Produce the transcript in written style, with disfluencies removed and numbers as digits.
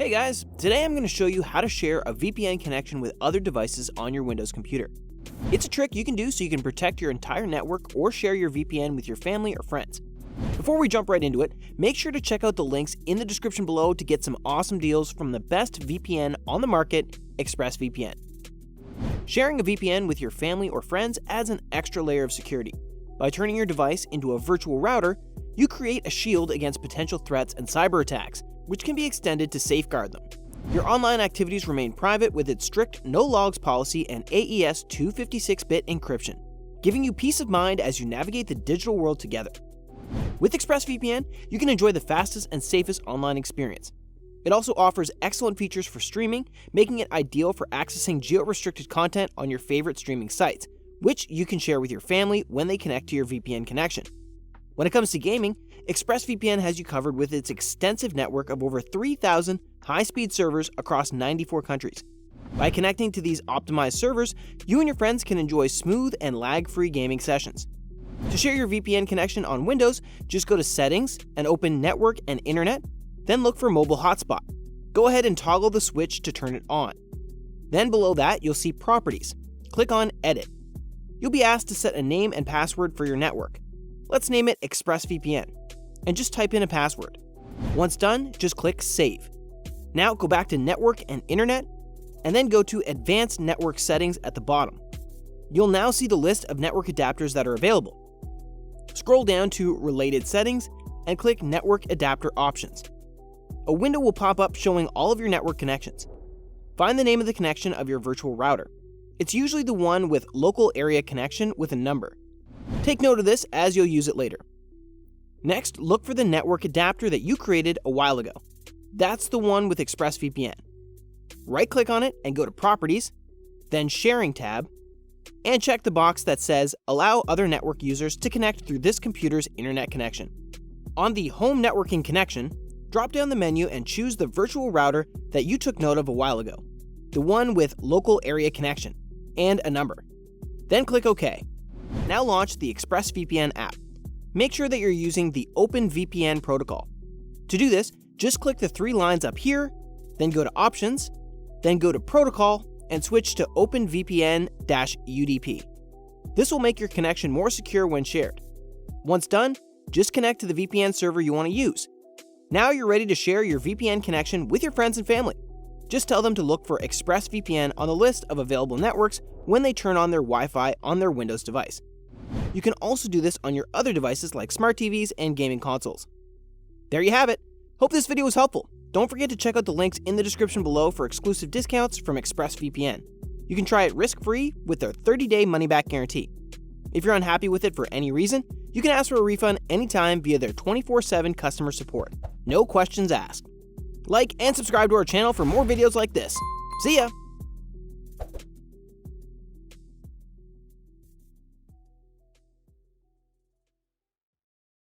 Hey guys, today I'm going to show you how to share a VPN connection with other devices on your Windows computer. It's a trick you can do so you can protect your entire network or share your VPN with your family or friends. Before we jump right into it, make sure to check out the links in the description below to get some awesome deals from the best VPN on the market, ExpressVPN. Sharing a VPN with your family or friends adds an extra layer of security. By turning your device into a virtual router, you create a shield against potential threats and cyber attacks, which can be extended to safeguard them. Your online activities remain private with its strict no logs policy and AES 256-bit encryption, giving you peace of mind as you navigate the digital world together. With ExpressVPN, you can enjoy the fastest and safest online experience. It also offers excellent features for streaming, making it ideal for accessing geo-restricted content on your favorite streaming sites, which you can share with your family when they connect to your VPN connection. When it comes to gaming, ExpressVPN has you covered with its extensive network of over 3,000 high-speed servers across 94 countries. By connecting to these optimized servers, you and your friends can enjoy smooth and lag-free gaming sessions. To share your VPN connection on Windows, just go to Settings and open Network and Internet, then look for Mobile Hotspot. Go ahead and toggle the switch to turn it on. Then below that, you'll see Properties. Click on Edit. You'll be asked to set a name and password for your network. Let's name it ExpressVPN, and just type in a password. Once done, just click Save. Now go back to Network and Internet, and then go to Advanced Network Settings at the bottom. You'll now see the list of network adapters that are available. Scroll down to Related Settings, and click Network Adapter Options. A window will pop up showing all of your network connections. Find the name of the connection of your virtual router. It's usually the one with Local Area Connection with a number. Take note of this as you'll use it later. Next, look for the network adapter that you created a while ago. That's the one with ExpressVPN. Right-click on it and go to Properties, then Sharing tab, and check the box that says Allow other network users to connect through this computer's internet connection. On the Home Networking connection, drop down the menu and choose the virtual router that you took note of a while ago, the one with Local Area Connection, and a number. Then click OK. Now launch the ExpressVPN app. Make sure that you're using the OpenVPN protocol. To do this, just click the three lines up here, then go to Options, then go to Protocol, and switch to OpenVPN-UDP. This will make your connection more secure when shared. Once done, just connect to the VPN server you want to use. Now you're ready to share your VPN connection with your friends and family. Just tell them to look for ExpressVPN on the list of available networks when they turn on their Wi-Fi on their Windows device. You can also do this on your other devices like smart TVs and gaming consoles. There you have it. Hope this video was helpful. Don't forget to check out the links in the description below for exclusive discounts from ExpressVPN. You can try it risk-free with their 30-day money-back guarantee. If you're unhappy with it for any reason, you can ask for a refund anytime via their 24/7 customer support. No questions asked. Like and subscribe to our channel for more videos like this. See ya!